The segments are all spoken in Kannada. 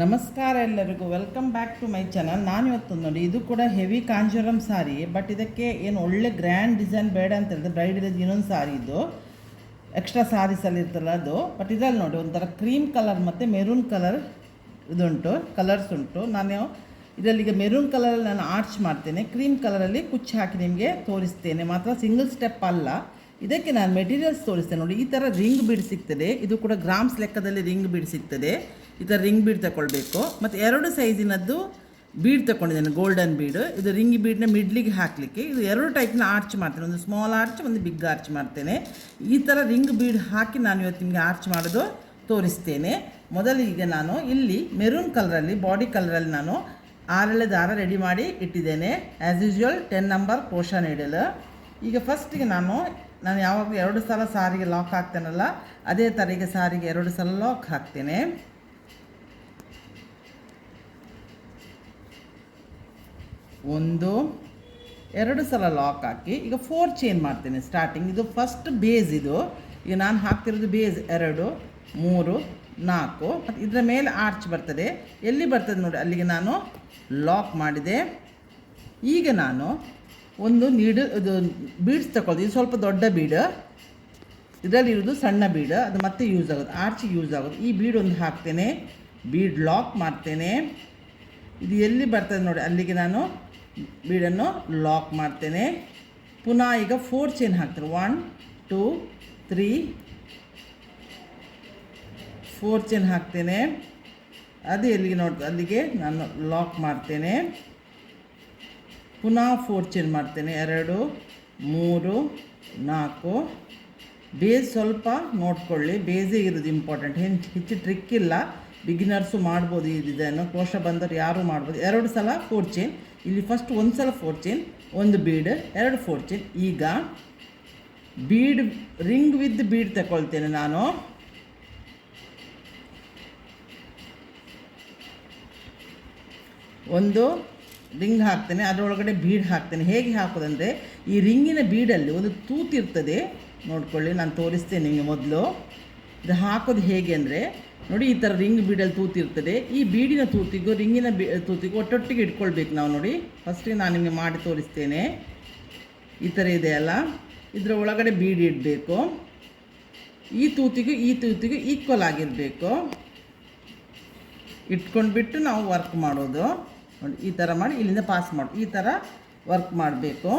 ನಮಸ್ಕಾರ ಎಲ್ಲರಿಗೂ, welcome back to my channel. ನಾನು ಇವತ್ತು ನೋಡಿ, ಇದು ಕೂಡ ಹೆವಿ ಕಾಂಜೂರಮ್ ಸಾರಿ. ಬಟ್ ಇದಕ್ಕೆ ಏನು ಒಳ್ಳೆ ಗ್ರ್ಯಾಂಡ್ ಡಿಸೈನ್ ಬೇಡ ಅಂತ ಹೇಳಿದ್ರೆ ಬ್ರೈಡಲ್ ಇನ್ನೊಂದು ಸಾರಿ, ಇದು ಎಕ್ಸ್ಟ್ರಾ ಸಾರೀಸಲ್ಲಿ ಇರ್ತಲ್ಲ ಅದು. ಬಟ್ ಇದರಲ್ಲಿ ನೋಡಿ ಒಂಥರ ಕ್ರೀಮ್ ಕಲರ್ ಮತ್ತು ಮೆರೂನ್ ಕಲರ್ ಇದುಂಟು, ಕಲರ್ಸ್ ಉಂಟು. ನಾನು ಇದರಲ್ಲಿ ಈಗ ಮೆರೂನ್ ಕಲರಲ್ಲಿ ನಾನು ಆರ್ಚ್ ಮಾಡ್ತೇನೆ, ಕ್ರೀಮ್ ಕಲರಲ್ಲಿ ಕುಚ್ಚು ಹಾಕಿ ನಿಮಗೆ ತೋರಿಸ್ತೇನೆ. ಮಾತ್ರ ಸಿಂಗಲ್ ಸ್ಟೆಪ್ ಅಲ್ಲ, ಇದಕ್ಕೆ ನಾನು ಮೆಟೀರಿಯಲ್ಸ್ ತೋರಿಸ್ತೇನೆ. ನೋಡಿ, ಈ ಥರ ರಿಂಗ್ ಬೀಡ್ ಸಿಗ್ತದೆ. ಇದು ಕೂಡ ಗ್ರಾಮ್ಸ್ ಲೆಕ್ಕದಲ್ಲಿ ರಿಂಗ್ ಬೀಡ್ ಸಿಗ್ತದೆ. ಈ ಥರ ರಿಂಗ್ ಬೀಡ್ ತಗೊಳ್ಬೇಕು. ಮತ್ತು 2 ಸೈಜಿನದ್ದು ಬೀಡ್ ತಗೊಂಡಿದ್ದೇನೆ, ಗೋಲ್ಡನ್ ಬೀಡ್. ಇದು ರಿಂಗ್ ಬೀಡ್ನ ಮಿಡ್ಲಿಗೆ ಹಾಕಲಿಕ್ಕೆ. ಇದು 2 ಟೈಪ್ನ ಆರ್ಚ್ ಮಾಡ್ತೇನೆ, ಒಂದು ಸ್ಮಾಲ್ ಆರ್ಚ್, ಒಂದು ಬಿಗ್ ಆರ್ಚ್ ಮಾಡ್ತೇನೆ. ಈ ಥರ ರಿಂಗ್ ಬೀಡ್ ಹಾಕಿ ನಾನು ಇವತ್ತು ನಿಮಗೆ ಆರ್ಚ್ ಮಾಡೋದು ತೋರಿಸ್ತೇನೆ. ಮೊದಲಿಗೆ ನಾನು ಇಲ್ಲಿ ಮೆರೂನ್ ಕಲರಲ್ಲಿ, ಬಾಡಿ ಕಲರಲ್ಲಿ ನಾನು 6 ದಾರ ರೆಡಿ ಮಾಡಿ ಇಟ್ಟಿದ್ದೇನೆ. As usual 10 number crochet needle. ಈಗ ಫಸ್ಟಿಗೆ ನಾನು ಯಾವಾಗಲೂ 2 ಸಲ ಸಾರಿಗೆ ಲಾಕ್ ಹಾಕ್ತೇನಲ್ಲ, ಅದೇ ಥರ ಈಗ ಸಾರಿಗೆ 2 ಸಲ ಲಾಕ್ ಹಾಕ್ತೇನೆ. ಒಂದು 2 ಸಲ ಲಾಕ್ ಹಾಕಿ ಈಗ 4 ಚೈನ್ ಮಾಡ್ತೇನೆ ಸ್ಟಾರ್ಟಿಂಗ್. ಇದು ಫಸ್ಟ್ ಬೇಸ್. ಇದು ಈಗ ನಾನು ಹಾಕ್ತಿರೋದು ಬೇಸ್ 2, 3, 4. ಮತ್ತು ಇದರ ಮೇಲೆ ಆರ್ಚ್ ಬರ್ತದೆ. ಎಲ್ಲಿ ಬರ್ತದೆ ನೋಡಿ, ಅಲ್ಲಿಗೆ ನಾನು ಲಾಕ್ ಮಾಡಿದೆ. ಈಗ ನಾನು ಒಂದು ಇದು ಬೀಡ್ಸ್ ತಗೊಳ್ತೀವಿ. ಇದು ಸ್ವಲ್ಪ ದೊಡ್ಡ ಬೀಡ್, ಇದರಲ್ಲಿರೋದು ಸಣ್ಣ ಬೀಡ್, ಅದು ಮತ್ತೆ ಯೂಸ್ ಆಗೋದು, ಆರ್ಚಿಗೆ ಯೂಸ್ ಆಗೋದು. ಈ ಬೀಡ್ ಒಂದು ಹಾಕ್ತೇನೆ, ಬೀಡ್ ಲಾಕ್ ಮಾಡ್ತೇನೆ. ಇದು ಎಲ್ಲಿ ಬರ್ತದೆ ನೋಡಿ, ಅಲ್ಲಿಗೆ ನಾನು ಬೀಡನ್ನು ಲಾಕ್ ಮಾಡ್ತೇನೆ. ಪುನಃ ಈಗ 4 ಚೈನ್ ಹಾಕ್ತೇನೆ. 1, 2, 3, 4 ಚೈನ್ ಹಾಕ್ತೇನೆ. ಅದು ಎಲ್ಲಿಗೆ ನೋಡಿ, ಅಲ್ಲಿಗೆ ನಾನು ಲಾಕ್ ಮಾಡ್ತೇನೆ. ಪುನಃ 4 ಚೈನ್ ಮಾಡ್ತೇನೆ. 2, 3, 4. ಬೇಸ್ ಸ್ವಲ್ಪ ನೋಡ್ಕೊಳ್ಳಿ, ಬೇಸೇ ಇರೋದು ಇಂಪಾರ್ಟೆಂಟ್. ಹೆಚ್ಚು ಟ್ರಿಕ್ ಇಲ್ಲ, ಬಿಗಿನರ್ಸು ಮಾಡ್ಬೋದು. ಈ ಡಿಸೈನು ಕ್ರೋಶ ಬಂದವರು ಯಾರೂ ಮಾಡ್ಬೋದು. 2 ಸಲ 4 ಚೈನ್. ಇಲ್ಲಿ ಫಸ್ಟ್ 1 ಸಲ 4 ಚೈನ್, ಒಂದು ಬೀಡ್, 2 4 ಚೈನ್. ಈಗ ಬೀಡ್ ರಿಂಗ್ ವಿತ್ ಬೀಡ್ ತಗೊಳ್ತೇನೆ ನಾನು. ಒಂದು ರಿಂಗ್ ಹಾಕ್ತೇನೆ, ಅದರೊಳಗಡೆ ಬೀಡ್ ಹಾಕ್ತೇನೆ. ಹೇಗೆ ಹಾಕೋದಂದರೆ, ಈ ರಿಂಗಿನ ಬೀಡಲ್ಲಿ ಒಂದು ತೂತಿರ್ತದೆ, ನೋಡ್ಕೊಳ್ಳಿ, ನಾನು ತೋರಿಸ್ತೇನೆ ನಿಮಗೆ. ಮೊದಲು ಇದು ಹಾಕೋದು ಹೇಗೆ ಅಂದರೆ ನೋಡಿ, ಈ ಥರ ರಿಂಗ್ ಬೀಡಲ್ಲಿ ತೂತಿರ್ತದೆ. ಈ ಬೀಡಿನ ತೂತಿಗೂ ರಿಂಗಿನ ತೂತಿಗೂ ಒಟ್ಟೊಟ್ಟಿಗೆ ಇಟ್ಕೊಳ್ಬೇಕು ನಾವು. ನೋಡಿ, ಫಸ್ಟಿಗೆ ನಾನು ನಿಮಗೆ ಮಾಡಿ ತೋರಿಸ್ತೇನೆ. ಈ ಥರ ಇದೆ ಅಲ್ಲ, ಇದರ ಒಳಗಡೆ ಬೀಡ್ ಇಡಬೇಕು. ಈ ತೂತಿಗೂ ಈಕ್ವಲ್ ಆಗಿರಬೇಕು. ಇಟ್ಕೊಂಡ್ಬಿಟ್ಟು ನಾವು ವರ್ಕ್ ಮಾಡೋದು. ನೋಡಿ, ಈ ಥರ ಮಾಡಿ ಇಲ್ಲಿಂದ ಪಾಸ್ ಮಾಡೋದು. ಈ ಥರ ವರ್ಕ್ ಮಾಡಬೇಕು,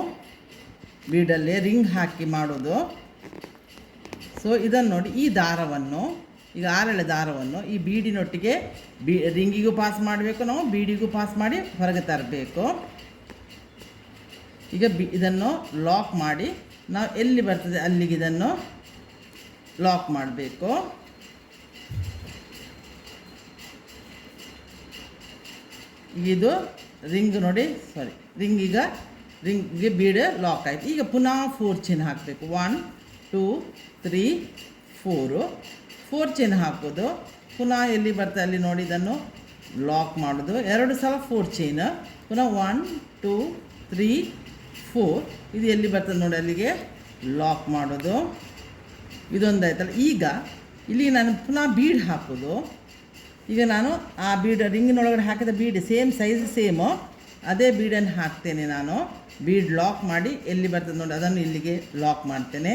ಬೀಡಲ್ಲೇ ರಿಂಗ್ ಹಾಕಿ ಮಾಡೋದು. ಸೊ ಇದನ್ನು ನೋಡಿ, ಈ ದಾರವನ್ನು ಈಗ 6 ದಾರವನ್ನು ಈ ಬೀಡಿನೊಟ್ಟಿಗೆ ರಿಂಗಿಗೂ ಪಾಸ್ ಮಾಡಬೇಕು, ನಾವು ಬೀಡಿಗೂ ಪಾಸ್ ಮಾಡಿ ಹೊರಗೆ ತರಬೇಕು. ಈಗ ಇದನ್ನು ಲಾಕ್ ಮಾಡಿ ನಾವು ಎಲ್ಲಿ ಬರ್ತದೆ ಅಲ್ಲಿಗೆ ಇದನ್ನು ಲಾಕ್ ಮಾಡಬೇಕು. ಇದು ರಿಂಗ್ ನೋಡಿ, ರಿಂಗಿಗೆ ಬೀಡ್ ಲಾಕ್ ಆಯಿತು. ಈಗ ಪುನಃ 4 ಚೈನ್ ಹಾಕಬೇಕು. 1, 2, 3, 4 ಚೈನ್ ಹಾಕೋದು. ಪುನಃ ಎಲ್ಲಿ ಬರ್ತದೆ ಅಲ್ಲಿ ನೋಡಿ, ಇದನ್ನು ಲಾಕ್ ಮಾಡೋದು. 2 ಸಲ 4 ಚೈನ್, ಪುನಃ 1, 2, 3, 4. ಇದು ಎಲ್ಲಿ ಬರ್ತದೆ ನೋಡಿ, ಅಲ್ಲಿಗೆ ಲಾಕ್ ಮಾಡೋದು. ಇದೊಂದು ಆಯ್ತಲ್ಲ. ಈಗ ಇಲ್ಲಿ ನಾನು ಪುನಃ ಬೀಡ್ ಹಾಕೋದು. ಈಗ ನಾನು ಆ ಬೀಡ್ ರಿಂಗಿನೊಳಗಡೆ ಹಾಕಿದ ಬೀಡ್ ಸೈಜ್ ಸೇಮು, ಅದೇ ಬೀಡನ್ನು ಹಾಕ್ತೇನೆ ನಾನು. ಬೀಡ್ ಲಾಕ್ ಮಾಡಿ ಎಲ್ಲಿ ಬರ್ತದೆ ನೋಡಿ, ಅದನ್ನು ಇಲ್ಲಿಗೆ ಲಾಕ್ ಮಾಡ್ತೇನೆ.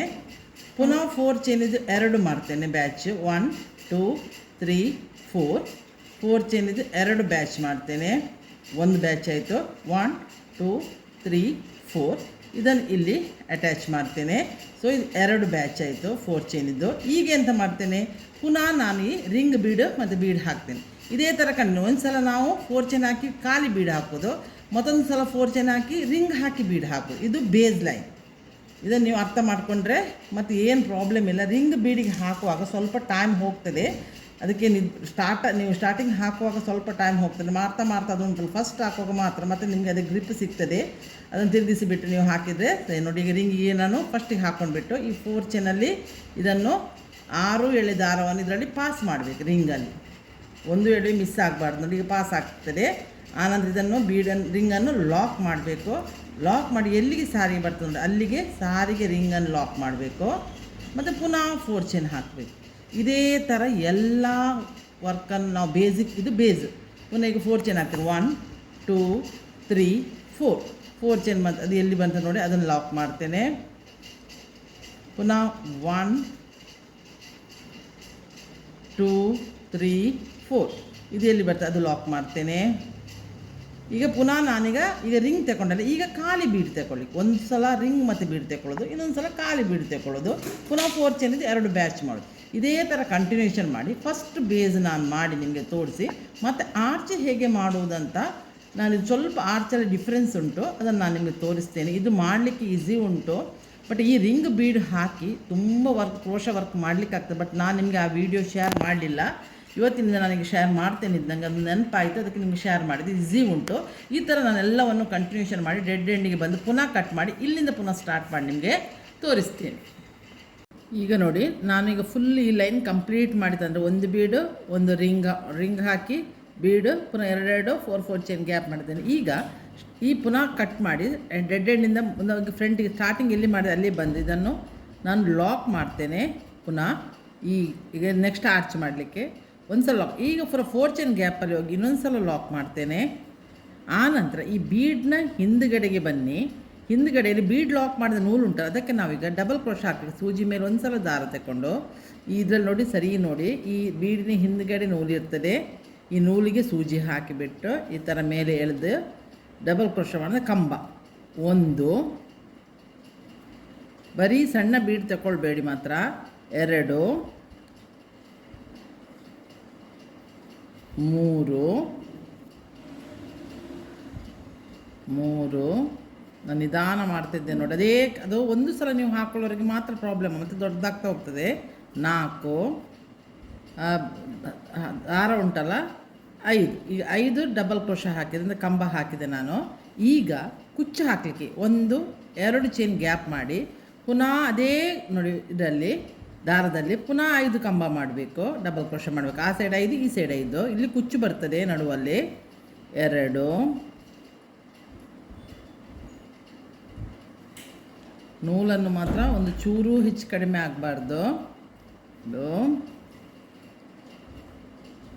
ಪುನಃ 4 ಚೈನ್ 2 ಮಾಡ್ತೇನೆ ಬ್ಯಾಚ್. 1, 2, 3, 4 ಚೈನ್ 2 ಬ್ಯಾಚ್ ಮಾಡ್ತೇನೆ. ಒಂದು ಬ್ಯಾಚ್ ಆಯಿತು. 1, 2, 3, 4 ಇದನ್ನು ಇಲ್ಲಿ ಅಟ್ಯಾಚ್ ಮಾಡ್ತೇನೆ. ಸೊ ಇದು 2 ಬ್ಯಾಚ್ ಆಯಿತು 4 ಚೈನಿದ್ದು. ಈಗ ಎಂತ ಮಾಡ್ತೇನೆ, ಪುನಃ ನಾನು ಈ ರಿಂಗ್ ಬೀಡ್ ಮತ್ತು ಬೀಡ್ ಹಾಕ್ತೇನೆ. ಇದೇ ಥರ ಕಂಡು ಒಂದು ಸಲ ನಾವು 4 ಚೈನ್ ಹಾಕಿ ಖಾಲಿ ಬೀಡ್ ಹಾಕೋದು, ಮತ್ತೊಂದು ಸಲ 4 ಚೈನ್ ಹಾಕಿ ರಿಂಗ್ ಹಾಕಿ ಬೀಡ್ ಹಾಕೋದು. ಇದು ಬೇಸ್ ಲೈನ್. ಇದನ್ನು ನೀವು ಅರ್ಥ ಮಾಡಿಕೊಂಡ್ರೆ ಮತ್ತು ಏನು ಪ್ರಾಬ್ಲಮ್ ಇಲ್ಲ. ರಿಂಗ್ ಬೀಡಿಗೆ ಹಾಕುವಾಗ ಸ್ವಲ್ಪ ಟೈಮ್ ಹೋಗ್ತದೆ, ಅದಕ್ಕೆ ನೀವು ಸ್ಟಾರ್ಟಿಂಗ್ ಹಾಕುವಾಗ ಸ್ವಲ್ಪ ಟೈಮ್ ಹೋಗ್ತದೆ. ಮಾಡ್ತಾ ಅದು ಉಂಟಲ್ಲ, ಫಸ್ಟ್ ಹಾಕುವಾಗ ಮಾತ್ರ ಮತ್ತು ನಿಮಗೆ ಅದೇ ಗ್ರಿಪ್ ಸಿಗ್ತದೆ. ಅದನ್ನು ತಿರುಗಿಸಿಬಿಟ್ಟು ನೀವು ಹಾಕಿದರೆ ನೋಡಿ. ಈಗ ರಿಂಗಿಗೆ ನಾನು ಫಸ್ಟಿಗೆ ಹಾಕ್ಕೊಂಡ್ಬಿಟ್ಟು ಈ 4 ಚೈನಲ್ಲಿ ಇದನ್ನು 6 ಎಳೆ ದಾರವನ್ನು ಇದರಲ್ಲಿ ಪಾಸ್ ಮಾಡಬೇಕು. ರಿಂಗಲ್ಲಿ ಒಂದು ಎಳೆ ಮಿಸ್ ಆಗಬಾರ್ದು ನೋಡಿ, ಈಗ ಪಾಸ್ ಆಗ್ತದೆ. ಆನಂತರ ಇದನ್ನು ರಿಂಗನ್ನು ಲಾಕ್ ಮಾಡಬೇಕು. ಲಾಕ್ ಮಾಡಿ ಎಲ್ಲಿಗೆ ಸಾರಿಗೆ ಬರ್ತದೆ ನೋಡಿ, ಅಲ್ಲಿಗೆ ಸಾರಿಗೆ ರಿಂಗನ್ನು ಲಾಕ್ ಮಾಡಬೇಕು. ಮತ್ತು ಪುನಃ 4 ಚೈನ್ ಹಾಕಬೇಕು. ಇದೇ ಥರ ಎಲ್ಲ ವರ್ಕನ್ನು ನಾವು ಬೇಸಿಕ್ ಇದು ಬೇಸ್. ಪುನಃ ಈಗ 4 ಚೈನ್ ಹಾಕ್ತೀನಿ. 1 2 3 4 ಚೈನ್ ಬಂತು. ಅದು ಎಲ್ಲಿ ಬಂತು ನೋಡಿ, ಅದನ್ನು ಲಾಕ್ ಮಾಡ್ತೇನೆ. ಪುನಃ 1 2 3 4 ಇದು ಎಲ್ಲಿ ಬರ್ತದೆ ಅದು ಲಾಕ್ ಮಾಡ್ತೇನೆ. ಈಗ ಪುನಃ ನಾನೀಗ ರಿಂಗ್ ತಗೊಂಡಲ್ಲ, ಈಗ ಖಾಲಿ ಬೀಡ್ ತಗೊಳ್ಳಿಕ್ಕೆ. ಒಂದು ಸಲ ರಿಂಗ್ ಮತ್ತು ಬೀಡ್ ತಗೊಳ್ಳೋದು, ಇನ್ನೊಂದು ಸಲ ಖಾಲಿ ಬೀಡ್ ತಗೊಳ್ಳೋದು. ಪುನಃ 4 ಚೈನ್ ಇದು 2 ಬ್ಯಾಚ್ ಮಾಡೋದು. ಇದೇ ಥರ ಕಂಟಿನ್ಯೂಷನ್ ಮಾಡಿ ಫಸ್ಟ್ ಬೇಸ್ ನಾನು ಮಾಡಿ ನಿಮಗೆ ತೋರಿಸಿ, ಮತ್ತು ಆರ್ಚ್ ಹೇಗೆ ಮಾಡುವುದಂತ ನಾನು ಸ್ವಲ್ಪ ಆರ್ಚಲ್ಲಿ ಡಿಫ್ರೆನ್ಸ್ ಉಂಟು, ಅದನ್ನು ನಾನು ನಿಮಗೆ ತೋರಿಸ್ತೇನೆ. ಇದು ಮಾಡಲಿಕ್ಕೆ ಈಸಿ ಉಂಟು, ಬಟ್ ಈ ರಿಂಗ್ ಬೀಡ್ ಹಾಕಿ ತುಂಬ ಕ್ರೋಶ ವರ್ಕ್ ಮಾಡಲಿಕ್ಕೆ ಆಗ್ತದೆ. ಬಟ್ ನಾನು ನಿಮಗೆ ಆ ವಿಡಿಯೋ ಶೇರ್ ಮಾಡಲಿಲ್ಲ. ಇವತ್ತಿನಿಂದ ನನಗೆ ಶೇರ್ ಮಾಡ್ತೇನೆ ಇದ್ದಂಗೆ, ಅದು ನೆನಪಾಯಿತು, ಅದಕ್ಕೆ ನಿಮಗೆ ಶೇರ್ ಮಾಡಿದ್ದು. ಈಸಿ ಉಂಟು. ಈ ಥರ ನಾನೆಲ್ಲವನ್ನು ಕಂಟಿನ್ಯೂಷನ್ ಮಾಡಿ ಡೆಡ್ ಎಂಡಿಗೆ ಬಂದು ಪುನಃ ಕಟ್ ಮಾಡಿ ಇಲ್ಲಿಂದ ಪುನಃ ಸ್ಟಾರ್ಟ್ ಮಾಡಿ ನಿಮಗೆ ತೋರಿಸ್ತೇನೆ. ಈಗ ನೋಡಿ, ನಾನೀಗ ಫುಲ್ ಈ ಲೈನ್ ಕಂಪ್ಲೀಟ್ ಮಾಡಿದಂದರೆ ಒಂದು ಬೀಡು, ಒಂದು ರಿಂಗ್ ಹಾಕಿ ಬೀಡು, ಪುನಃ 2 4 ಚೈನ್ ಗ್ಯಾಪ್ ಮಾಡಿದ್ದೇನೆ. ಈಗ ಈ ಪುನಃ ಕಟ್ ಮಾಡಿ ಡೆಡ್ ಎಂಡಿಂದ ಒಂದು ಫ್ರಂಟಿಗೆ ಸ್ಟಾರ್ಟಿಂಗ್ ಎಲ್ಲಿ ಮಾಡಿದೆ ಅಲ್ಲಿ ಬಂದು ಇದನ್ನು ನಾನು ಲಾಕ್ ಮಾಡ್ತೇನೆ. ಪುನಃ ಈಗ ನೆಕ್ಸ್ಟ್ ಆರ್ಚ್ ಮಾಡಲಿಕ್ಕೆ ಒಂದು ಸಲ ಲಾಕ್. ಈಗ 4 ಚೈನ್ ಗ್ಯಾಪಲ್ಲಿ ಹೋಗಿ ಇನ್ನೊಂದು ಸಲ ಲಾಕ್ ಮಾಡ್ತೇನೆ. ಆನಂತರ ಈ ಬೀಡನ್ನ ಹಿಂದುಗಡೆಗೆ ಬನ್ನಿ. ಹಿಂದುಗಡೆಯಲ್ಲಿ ಬೀಡ್ ಲಾಕ್ ಮಾಡಿದ ನೂಲು ಉಂಟು, ಅದಕ್ಕೆ ನಾವೀಗ ಡಬಲ್ ಕ್ರೋಶ ಹಾಕಿ ಸೂಜಿ ಮೇಲೆ ಒಂದು ಸಲ ದಾರ ತಗೊಂಡು ಇದರಲ್ಲಿ ನೋಡಿ, ಸರಿ ನೋಡಿ, ಈ ಬೀಡಿನ ಹಿಂದುಗಡೆ ನೂಲು ಇರ್ತದೆ, ಈ ನೂಲಿಗೆ ಸೂಜಿ ಹಾಕಿಬಿಟ್ಟು ಈ ಥರ ಮೇಲೆ ಎಳೆದು ಡಬಲ್ ಕ್ರೋಶ ಮಾಡಿದ ಕಂಬ. ಒಂದು ಬರೀ ಸಣ್ಣ ಬೀಡ್ ತಗೊಳ್ಬೇಡಿ ಮಾತ್ರ. 2 3 ನಾನು ನಿಧಾನ ಮಾಡ್ತಿದ್ದೆ ನೋಡಿ. ಅದು ಒಂದು ಸಲ ನೀವು ಹಾಕೊಳ್ಳೋರಿಗೆ ಮಾತ್ರ ಪ್ರಾಬ್ಲಮ್, ಮತ್ತು ದೊಡ್ಡದಾಗ್ತಾ ಹೋಗ್ತದೆ. 4 ದಾರ ಉಂಟಲ್ಲ 5, ಈಗ 5 ಡಬಲ್ ಕ್ರೋಶ ಹಾಕಿದೆ, ಅಂದರೆ ಕಂಬ ಹಾಕಿದೆ ನಾನು. ಈಗ ಕುಚ್ಚು ಹಾಕಲಿಕ್ಕೆ 1 2 ಚೈನ್ ಗ್ಯಾಪ್ ಮಾಡಿ ಪುನಃ ಅದೇ ನೋಡಿ ಇದರಲ್ಲಿ ದಾರದಲ್ಲಿ ಪುನಃ 5 ಕಂಬ ಮಾಡಬೇಕು, ಡಬಲ್ ಕ್ರೋಶ ಮಾಡಬೇಕು. ಆ ಸೈಡ್ 5 ಈ ಸೈಡ್ 5, ಇಲ್ಲಿ ಕುಚ್ಚು ಬರ್ತದೆ ನಡುವಲ್ಲಿ. 2 ನೂಲನ್ನು ಮಾತ್ರ ಒಂದು ಚೂರು ಹೆಚ್ಚು ಕಡಿಮೆ ಆಗಬಾರ್ದು.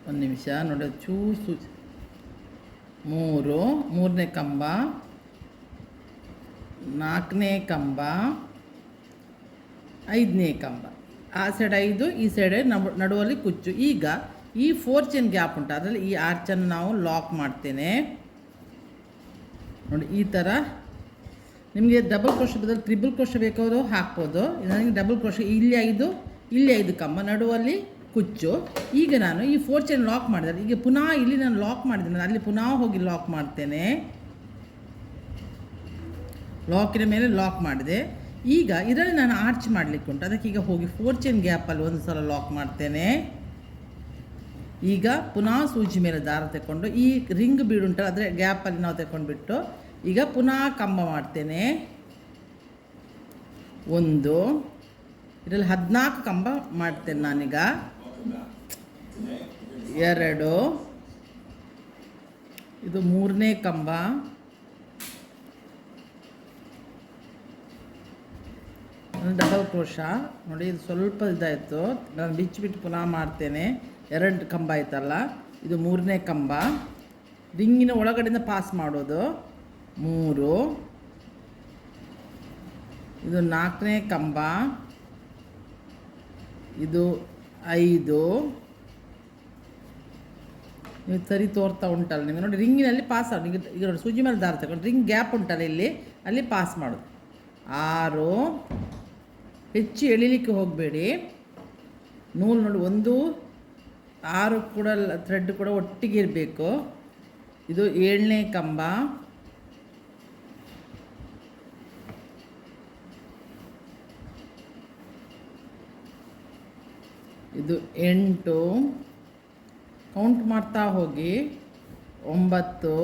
ಒಂದು ನಿಮಿಷ ನೋಡಿ, ಚೂರು 3 ಮೂರನೇ ಕಂಬ, 4ನೇ ಕಂಬ, 5ನೇ ಕಂಬ. ಆ ಸೈಡ್ 5 ಈ ಸೈಡ್ ನಡುವಲ್ಲಿ ಕುಚ್ಚು. ಈಗ ಈ 4 ಚೈನ್ ಗ್ಯಾಪ್ ಉಂಟು, ಅದರಲ್ಲಿ ಈ ಆರ್ಚನ್ನು ನಾವು ಲಾಕ್ ಮಾಡ್ತೇನೆ ನೋಡಿ. ಈ ಥರ ನಿಮಗೆ ಡಬಲ್ ಕ್ರೋಶ ಬದಲು ಟ್ರಿಬಲ್ ಕ್ರೋಶ ಬೇಕಾದರೂ ಹಾಕ್ಬೋದು. ನನಗೆ ಡಬಲ್ ಕ್ರೋಶ, ಇಲ್ಲಿ 5 ಕಂಬ, ನಡುವಲ್ಲಿ ಕುಚ್ಚು. ಈಗ ನಾನು ಈ 4 ಚೈನ್ ಲಾಕ್ ಮಾಡಿದರೆ, ಈಗ ಪುನಃ ಇಲ್ಲಿ ನಾನು ಲಾಕ್ ಮಾಡಿದ್ದೇನೆ, ಅಲ್ಲಿ ಪುನಃ ಹೋಗಿ ಲಾಕ್ ಮಾಡ್ತೇನೆ. ಲಾಕಿನ ಮೇಲೆ ಲಾಕ್ ಮಾಡಿದೆ. ಈಗ ಇದರಲ್ಲಿ ನಾನು ಆರ್ಚ್ ಮಾಡಲಿಕ್ಕೆ ಉಂಟು, ಅದಕ್ಕೆ ಈಗ ಹೋಗಿ 4 ಚೈನ್ ಗ್ಯಾಪಲ್ಲಿ ಒಂದು ಸಲ ಲಾಕ್ ಮಾಡ್ತೇನೆ. ಈಗ ಪುನಃ ಸೂಜಿ ಮೇಲೆ ದಾರ ತಗೊಂಡು ಈ ರಿಂಗ್ ಬೀಡುಂಟಲ್ಲ ಅದರ ಗ್ಯಾಪಲ್ಲಿ ನಾವು ತಗೊಂಡ್ಬಿಟ್ಟು ಈಗ ಪುನಃ ಕಂಬ ಮಾಡ್ತೇನೆ. 1 ಇದರಲ್ಲಿ 14 ಕಂಬ ಮಾಡ್ತೇನೆ ನಾನೀಗ. 2 ಇದು 3ನೇ ಕಂಬ, ಡಬಲ್ ಕ್ರೋಶ ನೋಡಿ. ಇದು ಸ್ವಲ್ಪ ಇದಾಯಿತು, ನಾನು ಬಿಚ್ಚಿಬಿಟ್ಟು ಪುನಃ ಮಾಡ್ತೇನೆ. 2 ಕಂಬ ಆಯ್ತಲ್ಲ, ಇದು 3ನೇ ಕಂಬ. ರಿಂಗಿನ ಒಳಗಡೆಯಿಂದ ಪಾಸ್ ಮಾಡೋದು. 3 ಇದು 4ನೇ ಕಂಬ, ಇದು 5. ನೀವು ಸರಿ ತೋರ್ತಾ ಉಂಟಲ್ಲ ನಿಮಗೆ ನೋಡಿ, ರಿಂಗಿನಲ್ಲಿ ಪಾಸ್ ಆಗೋದು. ಈಗ ನೋಡಿ ಸೂಜಿ ಮೇಲೆ ದಾರ ತಗೊಂಡು ರಿಂಗ್ ಗ್ಯಾಪ್ ಉಂಟಲ್ಲ ಇಲ್ಲಿ, ಅಲ್ಲಿ ಪಾಸ್ ಮಾಡೋದು. 6 ಹೆಚ್ಚು ಎಳಿಲಿಕ್ಕೆ ಹೋಗಬೇಡಿ. ನೂಲು ನೋಡಿ 1 6 ಕೂಡ ಥ್ರೆಡ್ ಕೂಡ ಒಟ್ಟಿಗೆ ಇರಬೇಕು. ಇದು 7ನೇ ಕಂಬ, ಇದು 8. ಕೌಂಟ್ ಮಾಡ್ತಾ ಹೋಗಿ. 9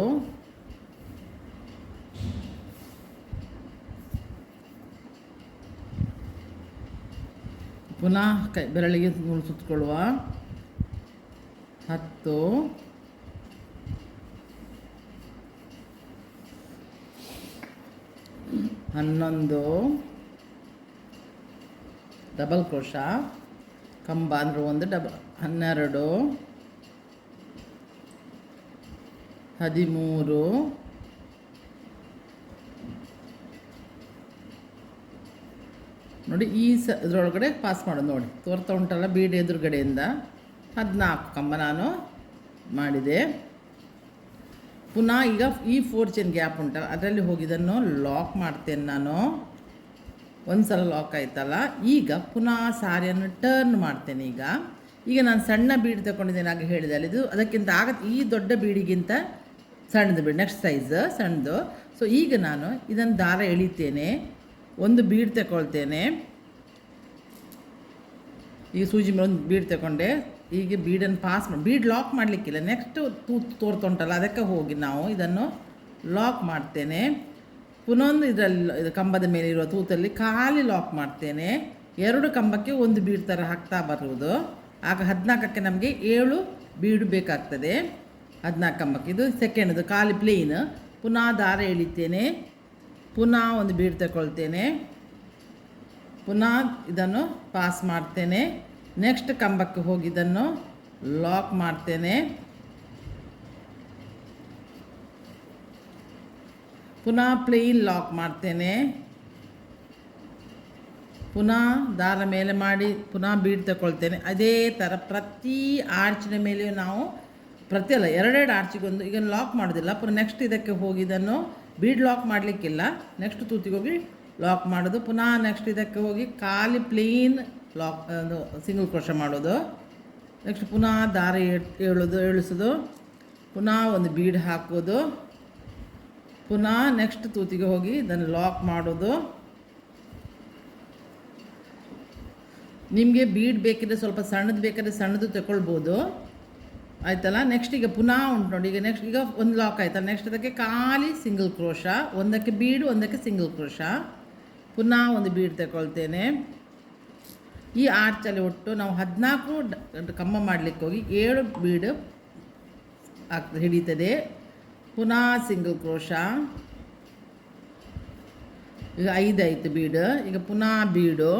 ಪುನಃ ಬೆರಳಿಗೆ ನೂಲು ಸುತ್ತಕೊಳ್ಳುವ. 10 11 ಡಬಲ್ ಕ್ರೋಶ ಕಂಬ ಅಂದರೆ 1 12 13 ನೋಡಿ ಇದರೊಳಗಡೆ ಪಾಸ್ ಮಾಡೋದು. ನೋಡಿ ತೋರ್ತಾ ಉಂಟಲ್ಲ ಬೀಡ್ ಎದುರುಗಡೆಯಿಂದ 14 ಕಂಬ ನಾನು ಮಾಡಿದೆ. ಪುನಃ ಈಗ ಈ 4 ಚೈನ್ ಗ್ಯಾಪ್ ಉಂಟಲ್ಲ ಅದರಲ್ಲಿ ಹೋಗಿ ಇದನ್ನು ಲಾಕ್ ಮಾಡ್ತೇನೆ ನಾನು. ಒಂದು ಸಲ ಲಾಕ್ ಆಯ್ತಲ್ಲ, ಈಗ ಪುನಃ ಸಾರಿಯನ್ನು ಟರ್ನ್ ಮಾಡ್ತೇನೆ. ಈಗ ನಾನು ಸಣ್ಣ ಬೀಡ್ ತಗೊಂಡಿದ್ದೇನೆ ಆಗ ಹೇಳಿದೆ ಅಲ್ಲಿ, ಇದು ಅದಕ್ಕಿಂತ ಈ ದೊಡ್ಡ ಬೀಡಿಗಿಂತ ಸಣ್ಣದು ಬೀಡ್, ನೆಕ್ಸ್ಟ್ ಸೈಜ್ ಸಣ್ಣದು. ಸೊ ಈಗ ನಾನು ಇದನ್ನು ದಾರ ಎಳಿತೇನೆ, ಒಂದು ಬೀಡ್ ತಗೊಳ್ತೇನೆ. ಈಗ ಸೂಜಿ ಮೇಲೆ ಒಂದು ಬೀಡ್ ತಗೊಂಡೆ. ಈಗ ಬೀಡನ್ನು ಪಾಸ್ ಮಾಡಿ, ಬೀಡ್ ಲಾಕ್ ಮಾಡಲಿಕ್ಕಿಲ್ಲ, ನೆಕ್ಸ್ಟ್ ತೋರ್ತಾ ಉಂಟಲ್ಲ ಅದಕ್ಕೆ ಹೋಗಿ ನಾವು ಇದನ್ನು ಲಾಕ್ ಮಾಡ್ತೇನೆ. ಪುನೊಂದು ಇದರಲ್ಲಿ ಕಂಬದ ಮೇಲೆ ಇರುವ ತೂತಲ್ಲಿ ಖಾಲಿ ಲಾಕ್ ಮಾಡ್ತೇನೆ. 2 ಕಂಬಕ್ಕೆ ಒಂದು ಬೀಡ್ ಥರ ಹಾಕ್ತಾ ಬರುವುದು. ಆಗ 14ಕ್ಕೆ ನಮಗೆ 7 ಬೀಡು ಬೇಕಾಗ್ತದೆ. 14 ಕಂಬಕ್ಕೆ ಇದು ಸೆಕೆಂಡ್ದು ಖಾಲಿ ಪ್ಲೇನ್. ಪುನಃ ದಾರ ಎಳಿತೇನೆ, ಪುನಃ ಒಂದು ಬೀಡ್ ತಗೊಳ್ತೇನೆ, ಪುನಃ ಇದನ್ನು ಪಾಸ್ ಮಾಡ್ತೇನೆ. ನೆಕ್ಸ್ಟ್ ಕಂಬಕ್ಕೆ ಹೋಗಿ ಇದನ್ನು ಲಾಕ್ ಮಾಡ್ತೇನೆ. ಪುನಃ ಪ್ಲೇನ್ ಲಾಕ್ ಮಾಡ್ತೇನೆ, ಪುನಃ ದಾರ ಮೇಲೆ ಮಾಡಿ ಪುನಃ ಬೀಡ್ ತಗೊಳ್ತೇನೆ. ಅದೇ ಥರ ಪ್ರತಿ ಆರ್ಚಿನ ಮೇಲೆಯೂ ನಾವು ಪ್ರತಿ ಅಲ್ಲ 2 ಆರ್ಚಿಗೊಂದು ಈಗ ಲಾಕ್ ಮಾಡೋದಿಲ್ಲ. ಪುನಃ ನೆಕ್ಸ್ಟ್ ಇದಕ್ಕೆ ಹೋಗಿ ಇದನ್ನು ಬೀಡ್ ಲಾಕ್ ಮಾಡಲಿಕ್ಕಿಲ್ಲ, ನೆಕ್ಸ್ಟ್ ತೂತಿಗೆ ಹೋಗಿ ಲಾಕ್ ಮಾಡೋದು. ಪುನಃ ನೆಕ್ಸ್ಟ್ ಇದಕ್ಕೆ ಹೋಗಿ ಖಾಲಿ ಪ್ಲೇನ್ ಲಾಕ್ ಸಿಂಗಲ್ ಕ್ರೋಶ ಮಾಡೋದು. ನೆಕ್ಸ್ಟ್ ಪುನಃ ದಾರ ಏಳಿಸೋದು, ಪುನಃ ಒಂದು ಬೀಡ್ ಹಾಕೋದು, ಪುನಃ ನೆಕ್ಸ್ಟ್ ತೂತಿಗೆ ಹೋಗಿ ಇದನ್ನು ಲಾಕ್ ಮಾಡೋದು. ನಿಮಗೆ ಬೀಡ್ ಬೇಕಿದ್ರೆ ಸ್ವಲ್ಪ ಸಣ್ಣದು ಬೇಕಾದರೆ ಸಣ್ಣದು ತಗೊಳ್ಬೋದು, ಆಯ್ತಲ್ಲ. ನೆಕ್ಸ್ಟ್ ಈಗ ಪುನಃ ಉಂಟು ನೋಡಿ, ಈಗ ನೆಕ್ಸ್ಟ್ ಈಗ ಒಂದು ಲಾಕ್ ಆಯ್ತಲ್ಲ, ನೆಕ್ಸ್ಟ್ ಅದಕ್ಕೆ ಖಾಲಿ ಸಿಂಗಲ್ ಕ್ರೋಶ, ಒಂದಕ್ಕೆ ಬೀಡು ಒಂದಕ್ಕೆ ಸಿಂಗಲ್ ಕ್ರೋಶ, ಪುನಃ ಒಂದು ಬೀಡ್ ತಗೊಳ್ತೇನೆ. ಈ ಆರ್ಚಲ್ಲಿ ಒಟ್ಟು ನಾವು 14 ಕಂಬ ಮಾಡಲಿಕ್ಕೆ ಹೋಗಿ 7 ಬೀಡು ಹಿಡಿತದೆ. ಪುನಃ ಸಿಂಗಲ್ ಕ್ರೋಶ, ಈಗ 5 ಆಯಿತು ಬೀಡು. ಈಗ ಪುನಃ ಬೀಡು,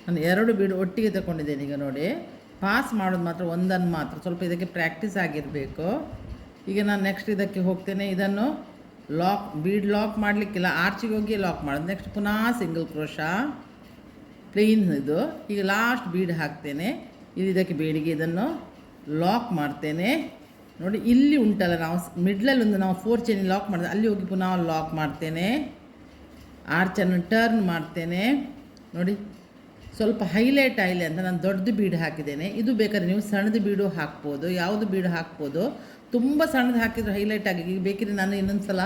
ನಾನು 2 ಬೀಡು ಒಟ್ಟಿಗೆ ತಗೊಂಡಿದ್ದೇನೆ. ಈಗ ನೋಡಿ ಪಾಸ್ ಮಾಡೋದು ಮಾತ್ರ ಒಂದನ್ನು ಮಾತ್ರ, ಸ್ವಲ್ಪ ಇದಕ್ಕೆ ಪ್ರಾಕ್ಟೀಸ್ ಆಗಿರಬೇಕು. ಈಗ ನಾನು ನೆಕ್ಸ್ಟ್ ಇದಕ್ಕೆ ಹೋಗ್ತೇನೆ, ಇದನ್ನು ಬೀಡ್ ಲಾಕ್ ಮಾಡಲಿಕ್ಕಿಲ್ಲ, ಆರ್ಚಿಗೆ ಹೋಗಿ ಲಾಕ್ ಮಾಡೋದು. ನೆಕ್ಸ್ಟ್ ಪುನಃ ಸಿಂಗಲ್ ಕ್ರೋಶ ಪ್ಲೇನ್ ಇದು. ಈಗ ಲಾಸ್ಟ್ ಬೀಡ್ ಹಾಕ್ತೇನೆ, ಇದಕ್ಕೆ ಬೀಡಿಗೆ ಇದನ್ನು ಲಾಕ್ ಮಾಡ್ತೇನೆ. ನೋಡಿ ಇಲ್ಲಿ ಉಂಟಲ್ಲ ನಾವು ಮಿಡ್ಲಲ್ಲಿ ಒಂದು ನಾವು 4 ಚೈನ್ ಲಾಕ್ ಮಾಡಿದೆ, ಅಲ್ಲಿ ಹೋಗಿ ಪುನಃ ಲಾಕ್ ಮಾಡ್ತೇನೆ, ಆರ್ಚನ್ನು ಟರ್ನ್ ಮಾಡ್ತೇನೆ. ನೋಡಿ ಸ್ವಲ್ಪ ಹೈಲೈಟ್ ಆಗಲಿ ಅಂತ ನಾನು ದೊಡ್ಡದು ಬೀಡು ಹಾಕಿದ್ದೇನೆ. ಇದು ಬೇಕಾದ್ರೆ ನೀವು ಸಣ್ಣದು ಬೀಡು ಹಾಕ್ಬೋದು, ಯಾವುದು ಬೀಡು ಹಾಕ್ಬೋದು. ತುಂಬ ಸಣ್ಣದು ಹಾಕಿದರೆ ಹೈಲೈಟ್ ಆಗಿ. ಈಗ ಬೇಕಿದ್ರೆ ನಾನು ಇನ್ನೊಂದು ಸಲ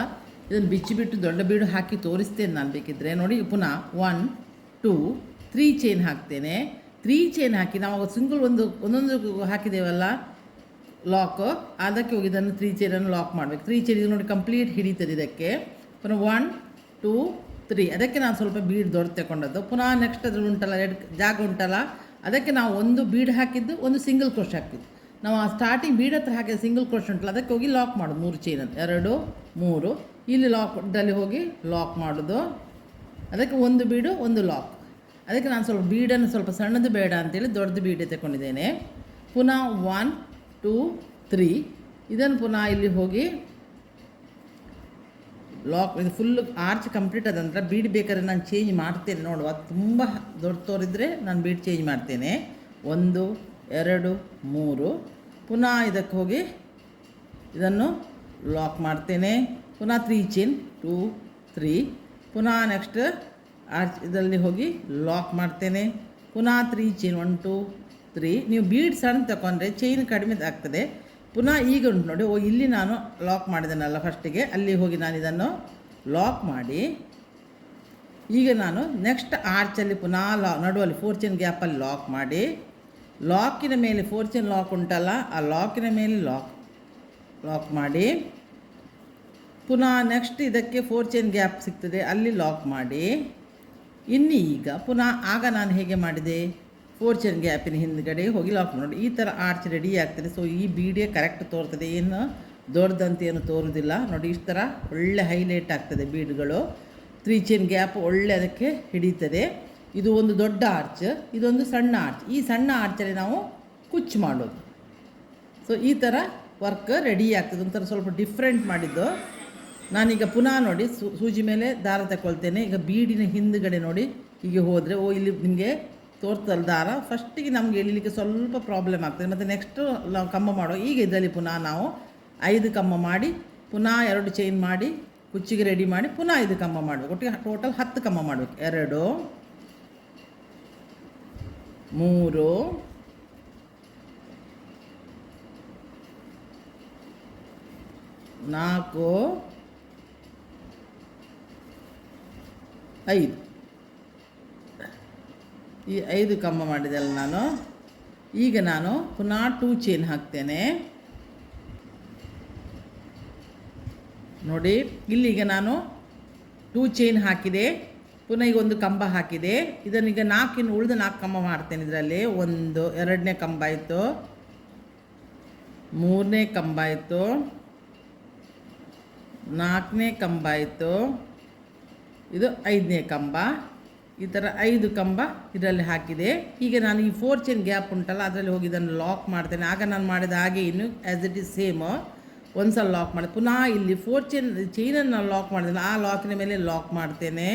ಇದನ್ನು ಬಿಚ್ಚಿಬಿಟ್ಟು ದೊಡ್ಡ ಬೀಡು ಹಾಕಿ ತೋರಿಸ್ತೇನೆ ನಾನು ಬೇಕಿದ್ದರೆ. ನೋಡಿ ಪುನಃ 1 2 3 ಚೈನ್ ಹಾಕ್ತೇನೆ. 3 ಚೈನ್ ಹಾಕಿ ನಾವು ಸಿಂಗಲ್ ಒಂದೊಂದು ಹಾಕಿದ್ದೇವಲ್ಲ ಲಾಕ್, ಅದಕ್ಕೆ ಹೋಗಿ ಇದನ್ನು 3 ಚೈನನ್ನು ಲಾಕ್ ಮಾಡಬೇಕು. 3 ಚೈನ್ ಇದು ನೋಡಿ ಕಂಪ್ಲೀಟ್ ಹಿಡಿತದೆ ಇದಕ್ಕೆ. ಪುನಃ 1 2 3 ಅದಕ್ಕೆ ನಾನು ಸ್ವಲ್ಪ ಬೀಡ್ ದೊಡ್ಡ ತಗೊಂಡದ್ದು. ಪುನಃ ನೆಕ್ಸ್ಟ್ ಅದ್ರ ಉಂಟಲ್ಲ 2 ಜಾಗ ಉಂಟಲ್ಲ, ಅದಕ್ಕೆ ನಾವು ಒಂದು ಬೀಡ್ ಹಾಕಿದ್ದು, ಒಂದು ಸಿಂಗಲ್ ಕ್ರೋಶ ಹಾಕಿದ್ದು. ನಾವು ಆ ಸ್ಟಾರ್ಟಿಂಗ್ ಬೀಡ್ ಹತ್ರ ಹಾಕಿದ ಸಿಂಗಲ್ ಕ್ರೋಶ ಉಂಟಲ್ಲ, ಅದಕ್ಕೆ ಹೋಗಿ ಲಾಕ್ ಮಾಡೋದು 3 ಚೈನನ್ನು, 2 3 ಇಲ್ಲಿ ಲಾಕ್ದಲ್ಲಿ ಹೋಗಿ ಲಾಕ್ ಮಾಡೋದು. ಅದಕ್ಕೆ ಒಂದು ಬೀಡು ಒಂದು ಲಾಕ್. ಅದಕ್ಕೆ ನಾನು ಸ್ವಲ್ಪ ಬೀಡನ್ನು ಸ್ವಲ್ಪ ಸಣ್ಣದು ಬೇಡ ಅಂತೇಳಿ ದೊಡ್ಡದು ಬೀಡೆ ತಗೊಂಡಿದ್ದೇನೆ. ಪುನಃ 1 2 3 ಇದನ್ನು ಪುನಃ ಇಲ್ಲಿ ಹೋಗಿ ಲಾಕ್. ಇದು ಫುಲ್ ಆರ್ಚ್ ಕಂಪ್ಲೀಟ್ ಆದ ನಂತರ ಬೀಡ್ ಬೇಕಾದ್ರೆ ನಾನು ಚೇಂಜ್ ಮಾಡ್ತೇನೆ. ನೋಡುವ ತುಂಬ ದೊಡ್ಡ ತೋರಿದ್ರೆ ನಾನು ಬೀಡ್ ಚೇಂಜ್ ಮಾಡ್ತೇನೆ. 1 2 3 ಪುನಃ ಇದಕ್ಕೆ ಹೋಗಿ ಇದನ್ನು ಲಾಕ್ ಮಾಡ್ತೇನೆ. ಪುನಃ 3 ಚೈನ್ 2 3 ಪುನಃ ನೆಕ್ಸ್ಟ್ ಆರ್ಚ್ ಇದರಲ್ಲಿ ಹೋಗಿ ಲಾಕ್ ಮಾಡ್ತೇನೆ. ಪುನಃ 3 ಚೈನ್ 1 2 3. ನೀವು ಬೀಡ್ ಸಣ್ಣ ತಗೊಂಡ್ರೆ ಚೈನ್ ಕಡಿಮೆ ಆಗ್ತದೆ. ಪುನಃ ಈಗ ಉಂಟು ನೋಡಿ, ಇಲ್ಲಿ ನಾನು ಲಾಕ್ ಮಾಡಿದ್ದೇನಲ್ಲ ಫಸ್ಟಿಗೆ, ಅಲ್ಲಿ ಹೋಗಿ ನಾನು ಇದನ್ನು ಲಾಕ್ ಮಾಡಿ ಈಗ ನಾನು ನೆಕ್ಸ್ಟ್ ಆರ್ಚಲ್ಲಿ ಪುನಃ ನಡುವಲ್ಲಿ 4 ಚೈನ್ ಗ್ಯಾಪಲ್ಲಿ ಲಾಕ್ ಮಾಡಿ, ಲಾಕಿನ ಮೇಲೆ 4 ಚೈನ್ ಲಾಕ್ ಉಂಟಲ್ಲ, ಆ ಲಾಕಿನ ಮೇಲೆ ಲಾಕ್ ಮಾಡಿ ಪುನಃ ನೆಕ್ಸ್ಟ್ ಇದಕ್ಕೆ 4 ಚೈನ್ ಗ್ಯಾಪ್ ಸಿಗ್ತದೆ, ಅಲ್ಲಿ ಲಾಕ್ ಮಾಡಿ ಇನ್ನು ಈಗ ಪುನಃ ಆಗ ನಾನು ಹೇಗೆ ಮಾಡಿದೆ 4 ಚೈನ್ ಗ್ಯಾಪಿನ ಹಿಂದ್ಗಡೆ ಹೋಗಿ ಲಾಕ್ ಮಾಡಿ. ಈ ಥರ ಆರ್ಚ್ ರೆಡಿ ಆಗ್ತದೆ. ಸೊ ಈ ಬೀಡೇ ಕರೆಕ್ಟ್ ತೋರ್ತದೆ, ಏನು ದೊಡ್ಡದಂತ ಏನು ತೋರುವುದಿಲ್ಲ. ನೋಡಿ ಇಷ್ಟು ಥರ ಒಳ್ಳೆ ಹೈಲೈಟ್ ಆಗ್ತದೆ ಬೀಡ್ಗಳು. 3 ಚೈನ್ ಗ್ಯಾಪ್ ಒಳ್ಳೆ ಅದಕ್ಕೆ ಹಿಡಿತದೆ. ಇದು ಒಂದು ದೊಡ್ಡ ಆರ್ಚ್, ಇದೊಂದು ಸಣ್ಣ ಆರ್ಚ್. ಈ ಸಣ್ಣ ಆರ್ಚಲ್ಲಿ ನಾವು ಕುಚ್ಚು ಮಾಡೋದು. ಸೊ ಈ ಥರ ವರ್ಕ್ ರೆಡಿ ಆಗ್ತದೆ. ಒಂಥರ ಸ್ವಲ್ಪ ಡಿಫ್ರೆಂಟ್ ಮಾಡಿದ್ದು. ನಾನೀಗ ಪುನಃ ನೋಡಿ ಸೂಜಿ ಮೇಲೆ ದಾರ ತಗೊಳ್ತೇನೆ. ಈಗ ಬೀಡಿನ ಹಿಂದುಗಡೆ ನೋಡಿ ಹೀಗೆ ಹೋದರೆ ಇಲ್ಲಿ ನಿಮಗೆ ತೋರ್ತಲ್ಲ ದಾರ. ಫಸ್ಟಿಗೆ ನಮಗೆ ಎಳಿಲಿಕ್ಕೆ ಸ್ವಲ್ಪ ಪ್ರಾಬ್ಲಮ್ ಆಗ್ತದೆ. ಮತ್ತು ನೆಕ್ಸ್ಟು ನಾವು ಕಂಬ ಮಾಡೋ ಈಗ ಇದರಲ್ಲಿ ಪುನಃ ನಾವು 5 ಕಂಬ ಮಾಡಿ ಪುನಃ 2 ಚೈನ್ ಮಾಡಿ ಕುಚ್ಚಿಗೆ ರೆಡಿ ಮಾಡಿ ಪುನಃ 5 ಕಂಬ ಮಾಡಬೇಕು. ಒಟ್ಟಿಗೆ ಟೋಟಲ್ 10 ಕಂಬ ಮಾಡಬೇಕು. 2 3 4 5 ಈ 5 ಕಂಬ ಮಾಡಿದೆಲ್ಲ ನಾನು. ಈಗ ನಾನು ಪುನಃ 2 ಚೈನ್ ಹಾಕ್ತೇನೆ ನೋಡಿ. ಇಲ್ಲಿಗೆ ನಾನು 2 ಚೈನ್ ಹಾಕಿದೆ. ಪುನಃ ಈಗ 1 ಕಂಬ ಹಾಕಿದೆ. ಇದನ್ನೀಗ 4 ಉಳಿದ 4 ಕಂಬ ಮಾಡ್ತೇನೆ. ಇದರಲ್ಲಿ 1 2ನೇ ಕಂಬ ಆಯಿತು, 3ನೇ ಕಂಬ ಆಯಿತು, 4ನೇ ಕಂಬ ಆಯಿತು, ಇದು 5ನೇ ಕಂಬ. ಈ ಥರ 5 ಕಂಬ ಇದರಲ್ಲಿ ಹಾಕಿದೆ. ಈಗ ನಾನು ಈ 4 ಚೈನ್ ಗ್ಯಾಪ್ ಉಂಟಲ್ಲ ಅದರಲ್ಲಿ ಹೋಗಿ ಇದನ್ನು ಲಾಕ್ ಮಾಡ್ತೇನೆ. ಆಗ ನಾನು ಮಾಡಿದ ಹಾಗೆ ಇನ್ನು ಆ್ಯಸ್ ಇಟ್ ಈಸ್ ಸೇಮ್ ಒಂದು ಸಲ ಲಾಕ್ ಮಾಡಿ ಪುನಃ ಇಲ್ಲಿ 4 ಚೈನನ್ನು ನಾನು ಲಾಕ್ ಮಾಡಿದ್ದೇನೆ ಆ ಲಾಕಿನ ಮೇಲೆ ಲಾಕ್ ಮಾಡ್ತೇನೆ.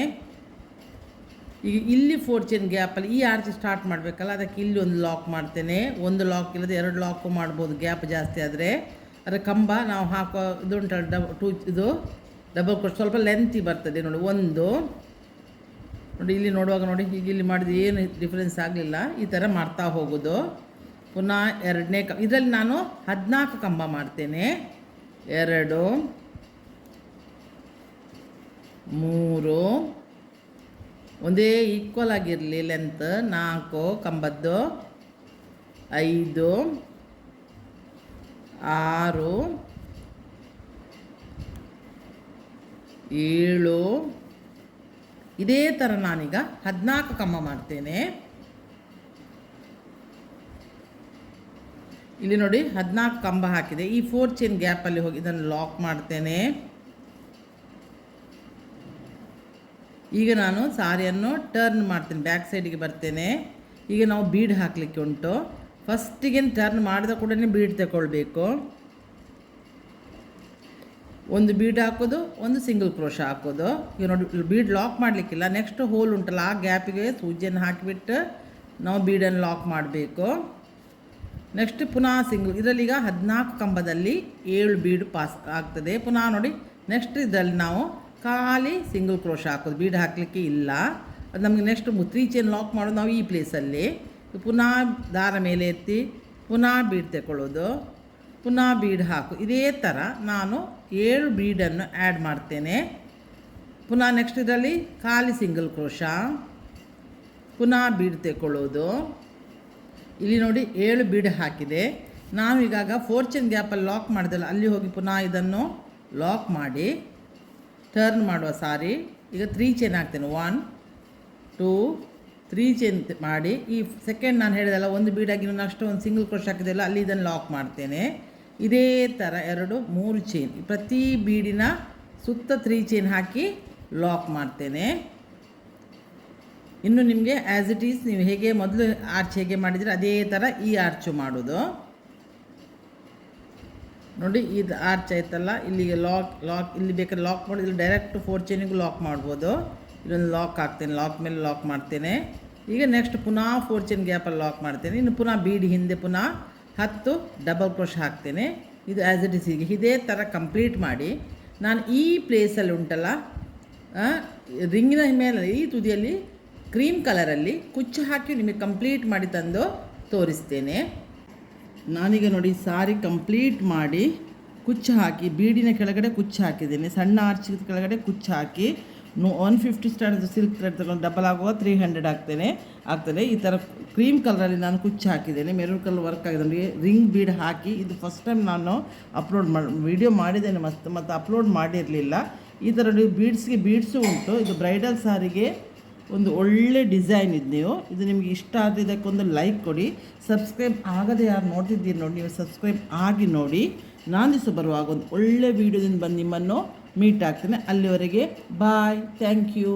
ಈಗ ಇಲ್ಲಿ 4 ಚೈನ್ ಗ್ಯಾಪಲ್ಲಿ ಈ ಆರ್ಚ್ ಸ್ಟಾರ್ಟ್ ಮಾಡಬೇಕಲ್ಲ, ಅದಕ್ಕೆ ಇಲ್ಲಿ ಒಂದು ಲಾಕ್ ಮಾಡ್ತೇನೆ. ಒಂದು ಲಾಕ್ ಇಲ್ಲದೆ 2 ಲಾಕು ಮಾಡ್ಬೋದು ಗ್ಯಾಪ್ ಜಾಸ್ತಿ ಆದರೆ. ಅದರ ಕಂಬ ನಾವು ಹಾಕೋ ಇದು ಉಂಟಲ್ಲ ಇದು ಡಬಲ್ ಕ್ರೋಶ್ ಸ್ವಲ್ಪ ಲೆಂತಿ ಬರ್ತದೆ ನೋಡಿ. 1 ನೋಡಿ ಇಲ್ಲಿ ನೋಡುವಾಗ ನೋಡಿ ಹೀಗೆ ಇಲ್ಲಿ ಮಾಡಿದ್ರೆ ಏನು ಡಿಫ್ರೆನ್ಸ್ ಆಗಲಿಲ್ಲ. ಈ ಥರ ಮಾಡ್ತಾ ಹೋಗೋದು. ಪುನಃ 2ನೇ ಇದರಲ್ಲಿ ನಾನು 14 ಕಂಬ ಮಾಡ್ತೇನೆ. 2 3 ಒಂದೇ ಈಕ್ವಲ್ ಆಗಿರಲಿ ಲೆಂತ್. 4 ಕಂಬದ್ದು, 5 6 7 ಇದೇ ಥರ ನಾನೀಗ 14 ಕಂಬ ಮಾಡ್ತೇನೆ. ಇಲ್ಲಿ ನೋಡಿ 14 ಕಂಬ ಹಾಕಿದೆ. ಈ 4 ಚೈನ್ ಗ್ಯಾಪಲ್ಲಿ ಹೋಗಿ ಇದನ್ನು ಲಾಕ್ ಮಾಡ್ತೇನೆ. ಈಗ ನಾನು ಸಾರಿಯನ್ನು ಟರ್ನ್ ಮಾಡ್ತೇನೆ, ಬ್ಯಾಕ್ ಸೈಡಿಗೆ ಬರ್ತೇನೆ. ಈಗ ನಾವು ಬೀಡ್ ಹಾಕಲಿಕ್ಕೆ ಉಂಟು. ಫಸ್ಟಿಗೆ ಟರ್ನ್ ಮಾಡಿದ ಕೂಡಲೇ ಬೀಡ್ ತಗೊಳ್ಬೇಕು. ಒಂದು ಬೀಡ್ ಹಾಕೋದು, ಒಂದು ಸಿಂಗಲ್ ಕ್ರೋಶ ಹಾಕೋದು. ಈಗ ನೋಡಿ ಬೀಡ್ ಲಾಕ್ ಮಾಡಲಿಕ್ಕಿಲ್ಲ. ನೆಕ್ಸ್ಟ್ ಹೋಲ್ ಉಂಟಲ್ಲ ಆ ಗ್ಯಾಪಿಗೆ ಸೂಜಿಯನ್ನು ಹಾಕಿಬಿಟ್ಟು ನಾವು ಬೀಡನ್ನು ಲಾಕ್ ಮಾಡಬೇಕು. ನೆಕ್ಸ್ಟ್ ಪುನಃ ಸಿಂಗಲ್ ಇದರಲ್ಲೀಗ 14 ಕಂಬದಲ್ಲಿ 7 ಬೀಡ್ ಪಾಸ್ ಆಗ್ತದೆ. ಪುನಃ ನೋಡಿ ನೆಕ್ಸ್ಟ್ ಇದರಲ್ಲಿ ನಾವು ಖಾಲಿ ಸಿಂಗಲ್ ಕ್ರೋಶ ಹಾಕೋದು, ಬೀಡ್ ಹಾಕಲಿಕ್ಕೆ ಇಲ್ಲ. ಅದು ನಮಗೆ ನೆಕ್ಸ್ಟ್ 3 ಚೈನ್ ಲಾಕ್ ಮಾಡೋದು ನಾವು ಈ ಪ್ಲೇಸಲ್ಲಿ. ಪುನಃ ದಾರ ಮೇಲೆ ಎತ್ತಿ ಪುನಃ ಬೀಡ್ ತಗೊಳ್ಳೋದು, ಪುನಃ ಬೀಡ್ ಹಾಕು. ಇದೇ ಥರ ನಾನು 7 ಬೀಡನ್ನು ಆ್ಯಡ್ ಮಾಡ್ತೇನೆ. ಪುನಃ ನೆಕ್ಸ್ಟ್ ಇದರಲ್ಲಿ ಖಾಲಿ ಸಿಂಗಲ್ ಕ್ರೋಶ, ಪುನಃ ಬೀಡ್ ತಗೊಳ್ಳೋದು. ಇಲ್ಲಿ ನೋಡಿ 7 ಬೀಡ್ ಹಾಕಿದೆ. ನಾವು ಈಗಾಗ 4 ಚೈನ್ ಗ್ಯಾಪಲ್ಲಿ ಲಾಕ್ ಮಾಡಿದಲ್ಲ ಅಲ್ಲಿ ಹೋಗಿ ಪುನಃ ಇದನ್ನು ಲಾಕ್ ಮಾಡಿ ಟರ್ನ್ ಮಾಡುವ ಸಾರಿ. ಈಗ 3 ಚೈನ್ ಹಾಕ್ತೇನೆ. 1 2 3 ಚೈನ್ ಮಾಡಿ ಈ ಸೆಕೆಂಡ್ ನಾನು ಹೇಳಿದಲ್ಲ ಒಂದು ಬೀಡಾಗಿ ನೆಕ್ಸ್ಟ್ ಒಂದು ಸಿಂಗಲ್ ಕ್ರೋಶ್ ಹಾಕಿದೆಲ್ಲ ಅಲ್ಲಿ ಇದನ್ನು ಲಾಕ್ ಮಾಡ್ತೇನೆ. ಇದೇ ಥರ 2 3 ಚೈನ್ ಪ್ರತಿ ಬೀಡಿನ ಸುತ್ತ 3 ಚೈನ್ ಹಾಕಿ ಲಾಕ್ ಮಾಡ್ತೇನೆ. ಇನ್ನು ನಿಮಗೆ ಆ್ಯಸ್ ಇಟ್ ಈಸ್ ನೀವು ಹೇಗೆ ಮೊದಲು ಆರ್ಚ್ ಹೇಗೆ ಮಾಡಿದರೆ ಅದೇ ಥರ ಈ ಆರ್ಚು ಮಾಡೋದು. ನೋಡಿ ಇದು ಆರ್ಚ್ ಆಯ್ತಲ್ಲ, ಇಲ್ಲಿಗೆ ಲಾಕ್ ಇಲ್ಲಿ ಬೇಕಾದ್ರೆ ಲಾಕ್ ಮಾಡಿ ಇಲ್ಲಿ ಡೈರೆಕ್ಟ್ 4 ಚೈನಿಗೂ ಲಾಕ್ ಮಾಡ್ಬೋದು. ಇಲ್ಲೊಂದು ಲಾಕ್ ಹಾಕ್ತೇನೆ, ಲಾಕ್ ಮೇಲೆ ಲಾಕ್ ಮಾಡ್ತೇನೆ. ಈಗ ನೆಕ್ಸ್ಟ್ ಪುನಃ 4 ಚೈನ್ ಗ್ಯಾಪಲ್ಲಿ ಲಾಕ್ ಮಾಡ್ತೇನೆ. ಇನ್ನು ಪುನಃ ಬೀಡಿ ಹಿಂದೆ ಪುನಃ 10 ಡಬಲ್ ಕ್ರೋಶ್ ಹಾಕ್ತೇನೆ. ಇದು ಆ್ಯಸ್ ಇಟ್ ಈಸ್ ಹೀಗೆ ಇದೇ ಥರ ಕಂಪ್ಲೀಟ್ ಮಾಡಿ ನಾನು ಈ ಪ್ಲೇಸಲ್ಲಿ ಉಂಟಲ್ಲ ರಿಂಗಿನ ಮೇಲೆ ಈ ತುದಿಯಲ್ಲಿ ಕ್ರೀಮ್ ಕಲರಲ್ಲಿ ಕುಚ್ಚು ಹಾಕಿ ನಿಮಗೆ ಕಂಪ್ಲೀಟ್ ಮಾಡಿ ತಂದು ತೋರಿಸ್ತೇನೆ. ನಾನೀಗ ನೋಡಿ ಸಾರಿ ಕಂಪ್ಲೀಟ್ ಮಾಡಿ ಕುಚ್ಚು ಹಾಕಿ ಬೀಡಿನ ಕೆಳಗಡೆ ಕುಚ್ಚು ಹಾಕಿದ್ದೇನೆ. ಸಣ್ಣ ಆರ್ಚಿದ ಕೆಳಗಡೆ ಕುಚ್ಚು ಹಾಕಿ 150 ಸ್ಟ್ಯಾಂಡ್ ಸಿಲ್ಕ್ ಥ್ರೆಡ್ ತಗೊಂಡು ಡಬಲ್ ಆಗುವ 300 ಆಗ್ತದೆ. ಈ ಥರ ಕ್ರೀಮ್ ಕಲರಲ್ಲಿ ನಾನು ಕುಚ್ಚು ಹಾಕಿದ್ದೇನೆ. ಮೆರೂನ್ ಕಲರ್ ವರ್ಕ್ ಆಗಿದೆ ನೋಡಿ. ರಿಂಗ್ ಬೀಡ್ ಹಾಕಿ ಇದು ಫಸ್ಟ್ ಟೈಮ್ ನಾನು ವಿಡಿಯೋ ಮಾಡಿದ್ದೇನೆ ಮತ್ತು ಅಪ್ಲೋಡ್ ಮಾಡಿರಲಿಲ್ಲ. ಈ ಥರ ಬೀಡ್ಸ್ಗೆ ಬೀಡ್ಸು ಉಂಟು. ಇದು ಬ್ರೈಡಲ್ ಸಾರಿಗೆ ಒಂದು ಒಳ್ಳೆ ಡಿಸೈನ್ ಇದು. ಇದು ನಿಮಗೆ ಇಷ್ಟ ಆದರೆ ಇದಕ್ಕೊಂದು ಲೈಕ್ ಕೊಡಿ. ಸಬ್ಸ್ಕ್ರೈಬ್ ಆಗದೆ ಯಾರು ನೋಡ್ತಿದ್ದೀರಿ ನೋಡಿ, ನೀವು ಸಬ್ಸ್ಕ್ರೈಬ್ ಆಗಿ ನೋಡಿ. ನಾನು ದಿವಸ ಬರುವಾಗ ಒಂದು ಒಳ್ಳೆ ವೀಡಿಯೋದಿಂದ ಬಂದು ನಿಮ್ಮನ್ನು ಮೀಟ್ ಆಗ್ತೇನೆ. ಅಲ್ಲಿವರೆಗೆ ಬಾಯ್, ಥ್ಯಾಂಕ್ ಯು.